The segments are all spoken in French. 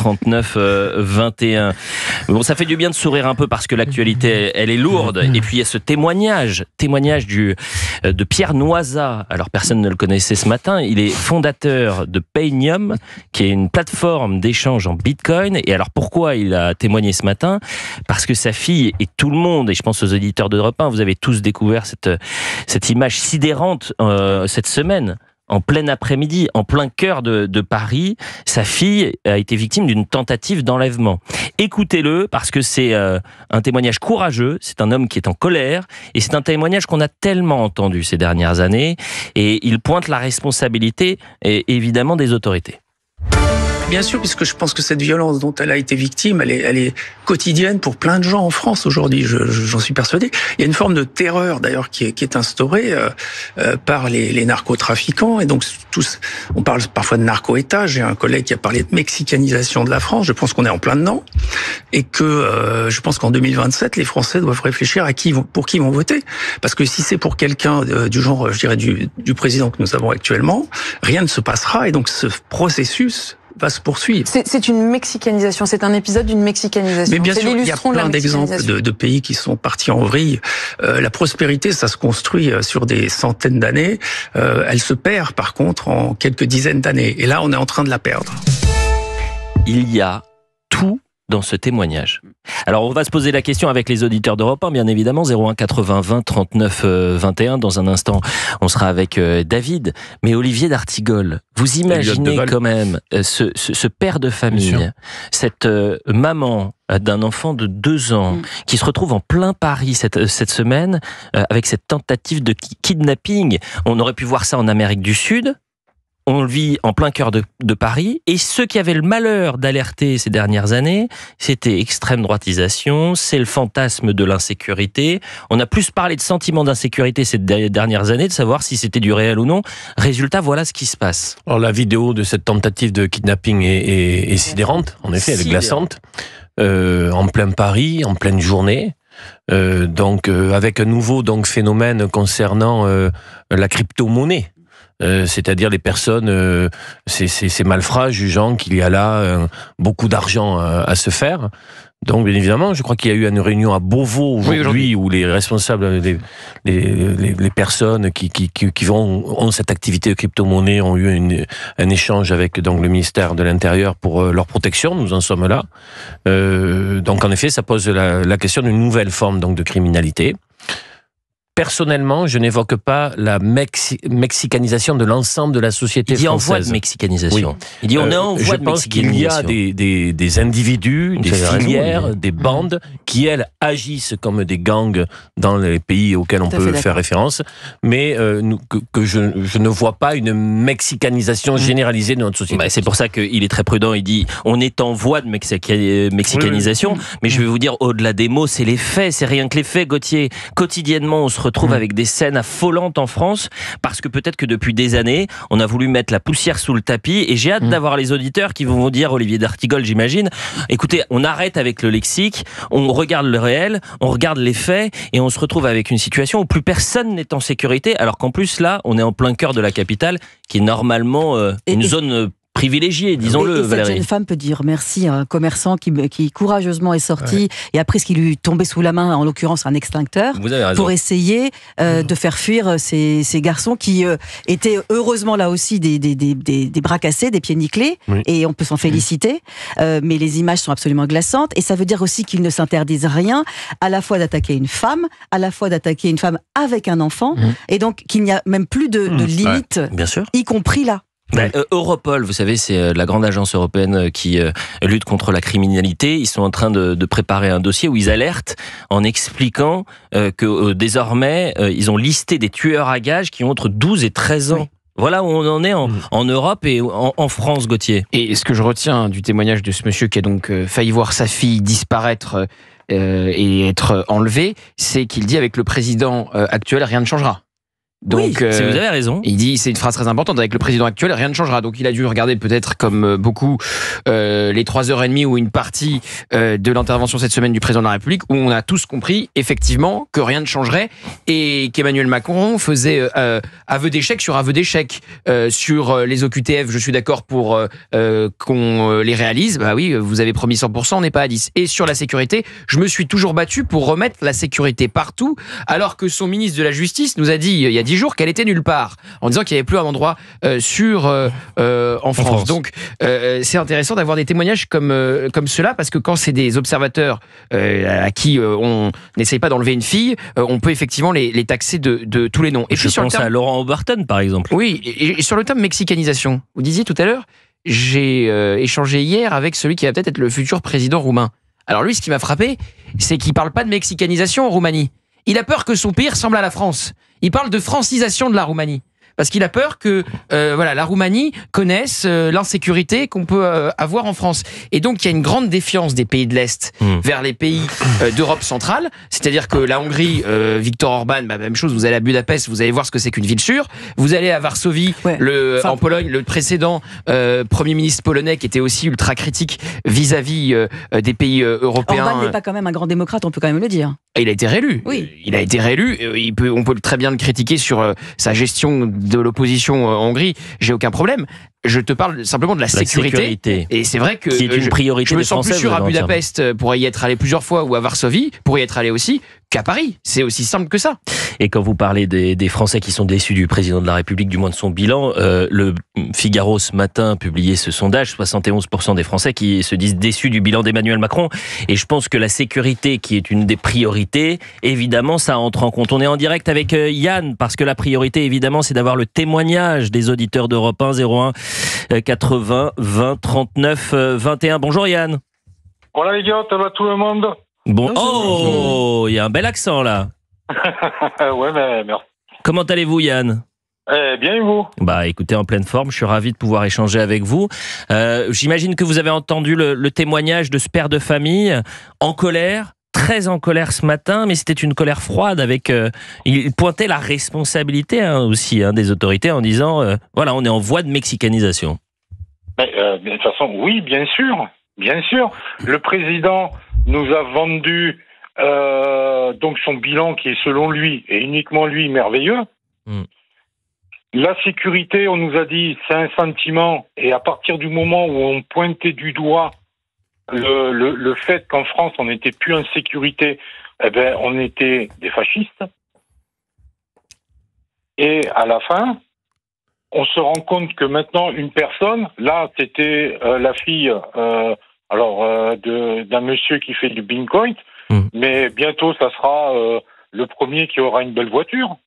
39 21. Bon, ça fait du bien de sourire un peu parce que l'actualité, elle est lourde. Et puis il y a ce témoignage de Pierre Noisa. Alors personne ne le connaissait ce matin. Il est fondateur de Paynium, qui est une plateforme d'échange en Bitcoin. Et alors pourquoi il a témoigné ce matin? Parce que sa fille et tout le monde, et je pense aux auditeurs d'Europe 1, vous avez tous découvert cette image sidérante cette semaine. En plein après-midi, en plein cœur de Paris, sa fille a été victime d'une tentative d'enlèvement. Écoutez-le, parce que c'est un témoignage courageux, c'est un homme qui est en colère, et c'est un témoignage qu'on a tellement entendu ces dernières années, et il pointe la responsabilité, évidemment, des autorités. Bien sûr, puisque je pense que cette violence dont elle a été victime, elle est quotidienne pour plein de gens en France aujourd'hui, j'en suis persuadé. Il y a une forme de terreur d'ailleurs qui est instaurée par les narcotrafiquants, et donc on parle parfois de narco-État. J'ai un collègue qui a parlé de mexicanisation de la France, je pense qu'on est en plein dedans, et que je pense qu'en 2027, les Français doivent réfléchir pour qui ils vont voter. Parce que si c'est pour quelqu'un du genre, je dirais, du président que nous avons actuellement, rien ne se passera, et donc ce processus va se poursuivre. C'est une mexicanisation, c'est un épisode d'une mexicanisation. Mais bien sûr, il y a plein d'exemples de pays qui sont partis en vrille. La prospérité, ça se construit sur des centaines d'années. Elle se perd, par contre, en quelques dizaines d'années. Et là, on est en train de la perdre. Il y a tout dans ce témoignage. Alors on va se poser la question avec les auditeurs d'Europe 1, bien évidemment, 01 80 20 39 21. Dans un instant, on sera avec David. Mais Olivier d'Artigol, vous imaginez quand même ce père de famille, cette maman d'un enfant de 2 ans qui se retrouve en plein Paris cette semaine avec cette tentative de kidnapping. On aurait pu voir ça en Amérique du Sud. On le vit en plein cœur de Paris, et ceux qui avaient le malheur d'alerter ces dernières années, c'était extrême droitisation, c'est le fantasme de l'insécurité. On a plus parlé de sentiment d'insécurité ces dernières années, de savoir si c'était du réel ou non. Résultat, voilà ce qui se passe. Alors la vidéo de cette tentative de kidnapping est sidérante, en effet, elle est glaçante. En plein Paris, en pleine journée. Avec un nouveau phénomène concernant la crypto-monnaie. C'est-à-dire les personnes, ces malfrats jugeant qu'il y a là beaucoup d'argent à se faire. Donc, bien évidemment, je crois qu'il y a eu une réunion à Beauvau aujourd'hui où les responsables, les personnes qui ont cette activité de crypto-monnaie ont eu un échange avec le ministère de l'Intérieur pour leur protection. Nous en sommes là. Donc, en effet, ça pose la question d'une nouvelle forme de criminalité. Personnellement, je n'évoque pas la mexicanisation de l'ensemble de la société française. Il dit en voie de mexicanisation. Oui. Il dit on est en voie de mexicanisation. Je pense qu'il y a des individus, des filières, des bandes qui, elles, agissent comme des gangs dans les pays auxquels on peut faire référence, mais que je ne vois pas une mexicanisation généralisée de notre société. C'est pour ça qu'il est très prudent. Il dit on est en voie de mexicanisation, mais je vais vous dire, au-delà des mots, c'est les faits. C'est rien que les faits, Gauthier. Quotidiennement, on se retrouve avec des scènes affolantes en France, parce que peut-être que depuis des années, on a voulu mettre la poussière sous le tapis, et j'ai hâte d'avoir les auditeurs qui vont vous dire, Olivier d'Artigol, j'imagine, écoutez, on arrête avec le lexique, on regarde le réel, on regarde les faits, et on se retrouve avec une situation où plus personne n'est en sécurité, alors qu'en plus, là, on est en plein cœur de la capitale, qui est normalement une zone privilégié, disons-le, Valérie. Cette jeune femme peut dire merci à un commerçant qui courageusement est sorti et a pris ce qui lui tombait sous la main, en l'occurrence un extincteur, pour essayer de faire fuir ces garçons qui étaient heureusement là aussi des bras cassés, des pieds nickelés, et on peut s'en féliciter, mais les images sont absolument glaçantes, et ça veut dire aussi qu'ils ne s'interdisent rien, à la fois d'attaquer une femme, à la fois d'attaquer une femme avec un enfant, et donc qu'il n'y a même plus de limite, bien sûr, y compris là. Europol, vous savez, c'est la grande agence européenne qui lutte contre la criminalité. Ils sont en train de préparer un dossier où ils alertent en expliquant que désormais, ils ont listé des tueurs à gages qui ont entre 12 et 13 ans. Voilà où on en est en Europe et en France, Gauthier. Et ce que je retiens du témoignage de ce monsieur qui a donc failli voir sa fille disparaître et être enlevée, c'est qu'il dit avec le président actuel, rien ne changera. Donc, oui, vous avez raison. Il dit, c'est une phrase très importante, avec le président actuel, rien ne changera. Donc il a dû regarder peut-être comme beaucoup les 3h30 ou une partie de l'intervention cette semaine du président de la République, où on a tous compris effectivement que rien ne changerait et qu'Emmanuel Macron faisait aveu d'échec sur aveu d'échec. Sur les OQTF, je suis d'accord pour qu'on les réalise. Bah oui, vous avez promis 100%, on n'est pas à 10. Et sur la sécurité, je me suis toujours battu pour remettre la sécurité partout, alors que son ministre de la Justice nous a dit il y a 10 jours qu'elle était nulle part, en disant qu'il n'y avait plus un endroit sûr en France. Donc c'est intéressant d'avoir des témoignages comme cela, parce que quand c'est des observateurs à qui on n'essaye pas d'enlever une fille, on peut effectivement les taxer de tous les noms. Et puis je pense à Laurent Oberton par exemple. Oui, et sur le terme mexicanisation, vous disiez tout à l'heure, j'ai échangé hier avec celui qui va peut-être être le futur président roumain. Alors lui, ce qui m'a frappé, c'est qu'il parle pas de mexicanisation en Roumanie. Il a peur que son pays ressemble à la France. Il parle de francisation de la Roumanie. Parce qu'il a peur que la Roumanie connaisse l'insécurité qu'on peut avoir en France. Et donc, il y a une grande défiance des pays de l'Est vers les pays d'Europe centrale. C'est-à-dire que la Hongrie, Viktor Orban, même chose, vous allez à Budapest, vous allez voir ce que c'est qu'une ville sûre. Vous allez à Varsovie, en Pologne, le précédent Premier ministre polonais, qui était aussi ultra critique vis-à-vis des pays européens. Orban n'est pas quand même un grand démocrate, on peut quand même le dire. Il a été réélu. Oui. Il a été réélu. On peut très bien le critiquer sur sa gestion de l'opposition en Hongrie. J'ai aucun problème. Je te parle simplement de la sécurité. Et c'est vrai que qui est une priorité je me sens plus sûr à Budapest pour y être allé plusieurs fois, ou à Varsovie pour y être allé aussi, qu'à Paris. C'est aussi simple que ça. Et quand vous parlez des Français qui sont déçus du président de la République, du moins de son bilan, le Figaro ce matin publiait ce sondage, 71% des Français qui se disent déçus du bilan d'Emmanuel Macron. Et je pense que la sécurité, qui est une des priorités, évidemment, ça entre en compte. On est en direct avec Yann, parce que la priorité, évidemment, c'est d'avoir le témoignage des auditeurs d'Europe 1, 01 80 20 39 21. Bonjour Yann. Voilà les gars, ça va tout le monde? Bon. Oh, il y a un bel accent là. Ouais, mais merci. Comment allez-vous Yann? Bien et vous? Bah écoutez, en pleine forme, je suis ravi de pouvoir échanger avec vous. J'imagine que vous avez entendu le témoignage de ce père de famille en colère, très en colère ce matin, mais c'était une colère froide avec... il pointait la responsabilité aussi des autorités en disant, voilà, on est en voie de mexicanisation. Mais, de toute façon, oui, bien sûr. Bien sûr. Le président nous a vendu donc son bilan qui est selon lui, et uniquement lui, merveilleux. La sécurité, on nous a dit, c'est un sentiment, et à partir du moment où on pointait du doigt le fait qu'en France, on n'était plus en sécurité, eh ben, on était des fascistes. Et à la fin, on se rend compte que maintenant, une personne, là, c'était la fille d'un monsieur qui fait du Bitcoin, mais bientôt, ça sera le premier qui aura une belle voiture.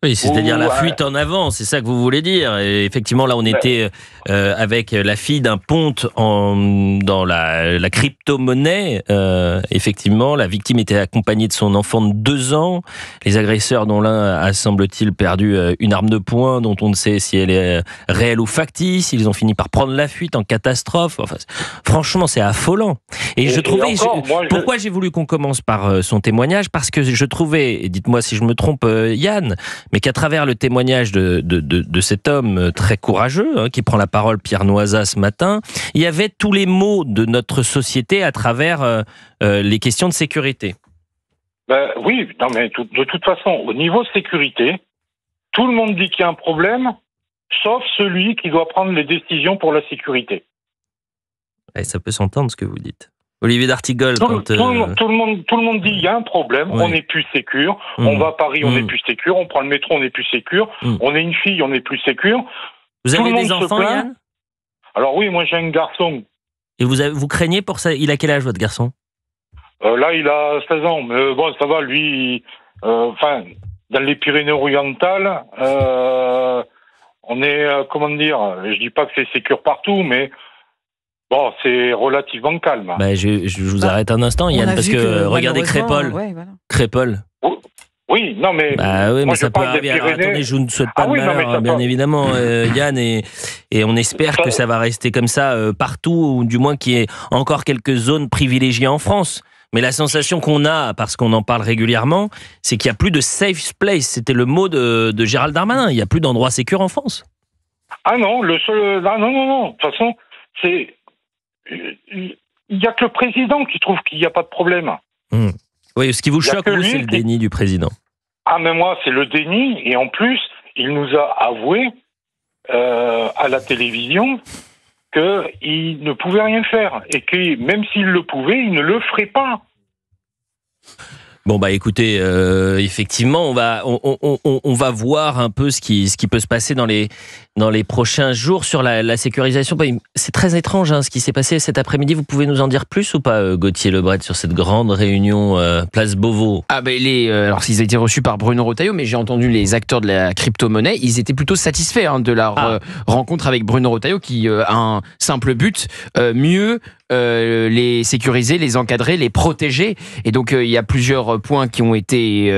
Oui, c'est-à-dire la fuite en avant, c'est ça que vous voulez dire. Et effectivement, là, on était avec la fille d'un ponte dans la crypto-monnaie. Effectivement, la victime était accompagnée de son enfant de 2 ans. Les agresseurs, dont l'un a, semble-t-il, perdu une arme de poing, dont on ne sait si elle est réelle ou factice. Ils ont fini par prendre la fuite en catastrophe. Enfin, franchement, c'est affolant. Et je trouvais... Pourquoi j'ai voulu qu'on commence par son témoignage? Parce que je trouvais, et dites-moi si je me trompe, Yann, mais qu'à travers le témoignage de cet homme très courageux, qui prend la parole, Pierre Noisa, ce matin, il y avait tous les maux de notre société à travers les questions de sécurité. Oui, non, mais de toute façon, au niveau sécurité, tout le monde dit qu'il y a un problème, sauf celui qui doit prendre les décisions pour la sécurité. Et ça peut s'entendre ce que vous dites. Olivier d'Artigol. Tout le monde dit il y a un problème, on n'est plus sécure, on va à Paris, on n'est plus sécure, on prend le métro, on n'est plus sécure, on est une fille, on n'est plus sécure. Vous avez des enfants, Yann? Alors oui, moi j'ai un garçon. Et vous craignez pour ça? Il a quel âge, votre garçon? Là, il a 16 ans, mais bon, ça va, lui, dans les Pyrénées-Orientales, on est, comment dire, je dis pas que c'est sécure partout, mais bon, c'est relativement calme. Je vous arrête un instant, Yann, parce que regardez Crépol. Ouais, voilà. Crépol. Oui, non, mais... oui, mais ça peut arriver. Alors, attendez, je ne souhaite pas de malheur, bien évidemment, Yann, et on espère que ça va rester comme ça partout, ou du moins qu'il y ait encore quelques zones privilégiées en France. Mais la sensation qu'on a, parce qu'on en parle régulièrement, c'est qu'il n'y a plus de safe place. C'était le mot de Gérald Darmanin. Il n'y a plus d'endroit sécure en France. Ah non, non. De toute façon, il n'y a que le président qui trouve qu'il n'y a pas de problème. Oui, ce qui vous choque, vous, c'est le déni du président. Ah, mais moi, c'est le déni. Et en plus, il nous a avoué à la télévision qu'il ne pouvait rien faire. Et que même s'il le pouvait, il ne le ferait pas. Bon bah écoutez, effectivement, on va voir un peu ce qui peut se passer dans les prochains jours sur la sécurisation. C'est très étrange ce qui s'est passé cet après-midi. Vous pouvez nous en dire plus ou pas, Gauthier Lebret, sur cette grande réunion place Beauvau? Ah ben alors ils ont été reçus par Bruno Retailleau, mais j'ai entendu les acteurs de la crypto-monnaie, ils étaient plutôt satisfaits de leur rencontre avec Bruno Retailleau, qui a un simple but, mieux les sécuriser, les encadrer, les protéger. Et donc il y a plusieurs points qui ont été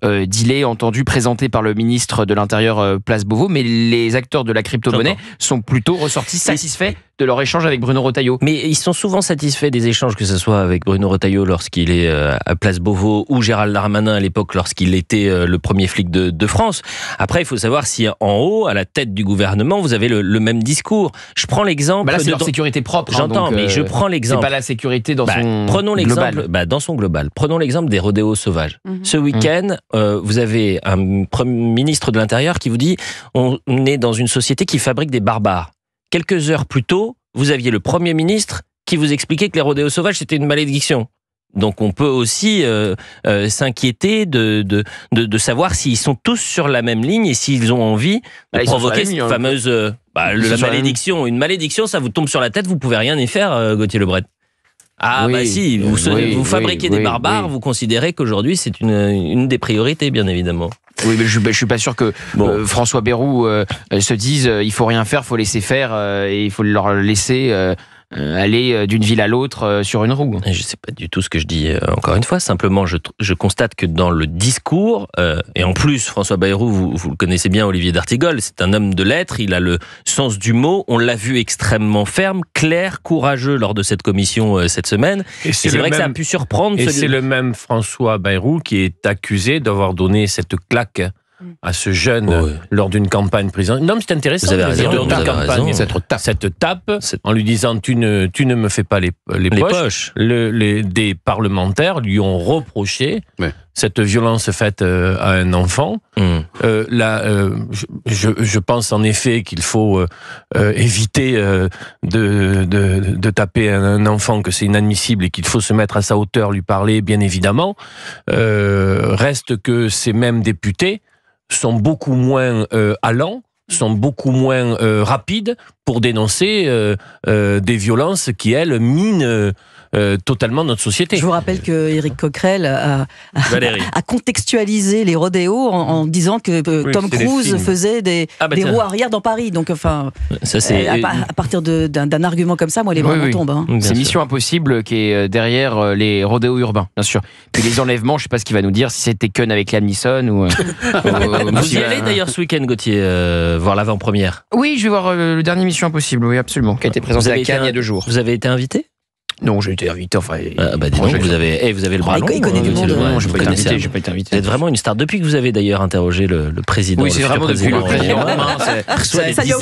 dealés, entendus, présentés par le ministre de l'Intérieur place Beauvau, mais les acteurs de la crypto-monnaie sont plutôt ressortis satisfaits de leur échange avec Bruno Retailleau. Mais ils sont souvent satisfaits des échanges, que ce soit avec Bruno Retailleau lorsqu'il est à place Beauvau, ou Gérald Darmanin à l'époque lorsqu'il était le premier flic de France. Après, il faut savoir si en haut, à la tête du gouvernement, vous avez le même discours. Je prends l'exemple... là, c'est leur sécurité propre. J'entends, mais je prends l'exemple... C'est pas la sécurité dans son prenons l'exemple, global. Dans son global. Prenons l'exemple des rodéos sauvages. Ce week-end, vous avez un ministre de l'Intérieur qui vous dit on est dans une société qui fabrique des barbares. Quelques heures plus tôt, vous aviez le Premier ministre qui vous expliquait que les rodéos sauvages, c'était une malédiction. Donc on peut aussi s'inquiéter de savoir s'ils sont tous sur la même ligne et s'ils ont envie de provoquer cette fameuse la malédiction. Une malédiction, ça vous tombe sur la tête, vous pouvez rien y faire, Gauthier Lebret. Si, vous fabriquez des barbares, vous considérez qu'aujourd'hui c'est une des priorités, bien évidemment. Oui, mais je suis pas sûr que François Bayrou se dise il faut rien faire, faut laisser faire et il faut leur laisser aller d'une ville à l'autre sur une roue. Je sais pas du tout ce que je dis, encore une fois. Simplement, je constate que dans le discours, et en plus, François Bayrou, vous le connaissez bien, Olivier d'Artigol, c'est un homme de lettres, il a le sens du mot. On l'a vu extrêmement ferme, clair, courageux lors de cette commission cette semaine. Et c'est vrai que ça a pu surprendre. Et c'est le même François Bayrou qui est accusé d'avoir donné cette claque à ce jeune lors d'une campagne présidentielle. Non, mais c'est intéressant. Vous avez raison. Cette tape en lui disant tu ne me fais pas les poches. Des parlementaires lui ont reproché cette violence faite à un enfant. Je pense en effet qu'il faut éviter de taper un enfant, que c'est inadmissible et qu'il faut se mettre à sa hauteur, lui parler, bien évidemment. Reste que ces mêmes députés sont beaucoup moins allants, sont beaucoup moins rapides pour dénoncer des violences qui, elles, minent totalement notre société. Je vous rappelle que Éric Coquerel a contextualisé les rodéos en disant que Tom Cruise faisait des roues arrière dans Paris. Donc, enfin, ça, à partir d'un argument comme ça, moi, les bras m'en tombent. C'est Mission Impossible qui est derrière les rodéos urbains, bien sûr. Puis les enlèvements, je ne sais pas ce qu'il va nous dire, si c'était Kun avec Liam Neeson ou... Vous y allez d'ailleurs ce week-end, Gauthier, voir l'avant-première? Oui, je vais voir le dernier Mission Impossible, oui, absolument, qui a été présenté à Cannes il y a 2 jours. Vous avez été invité? Non, j'ai été invité. Enfin, dis donc, vous avez le bras long. Il connaît du monde. Non, j'ai pas été invité. Vous êtes vraiment une star. Depuis que vous avez d'ailleurs interrogé le président. Oui, c'est vraiment depuis le président. Ça y est,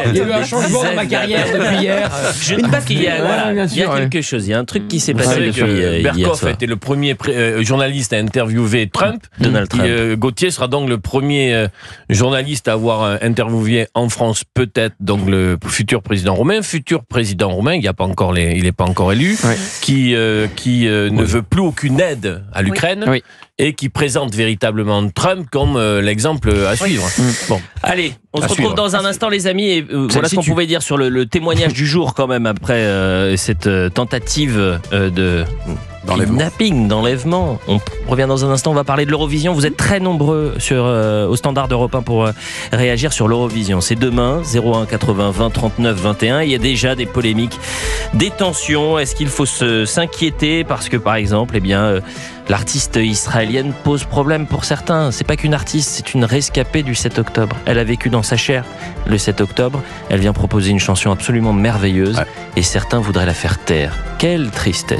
il y a eu un changement dans ma carrière depuis hier. Je trouve qu'il y a quelque chose. Il y a un truc qui s'est passé depuis hier. Berkoff a été le premier journaliste à interviewer Trump. Donald Trump. Gauthier sera donc le premier journaliste à avoir interviewé en France, peut-être, donc le futur président roumain. Futur président roumain, il n'est pas encore élu, qui ne veut plus aucune aide à l'Ukraine et qui présente véritablement Trump comme l'exemple à suivre. Bon, allez, on se retrouve dans un instant, les amis, et voilà ce qu'on pouvait dire sur le témoignage du jour quand même après cette tentative de kidnapping, d'enlèvement. On revient dans un instant, on va parler de l'Eurovision. Vous êtes très nombreux au standard d'Europe 1 pour réagir sur l'Eurovision. C'est demain, 01 80 20 39 21. Il y a déjà des polémiques, des tensions. Est-ce qu'il faut s'inquiéter parce que, par exemple, l'artiste israélienne pose problème pour certains. C'est pas qu'une artiste, c'est une rescapée du 7 octobre. Elle a vécu dans sa chair le 7 octobre. Elle vient proposer une chanson absolument merveilleuse et certains voudraient la faire taire. Quelle tristesse.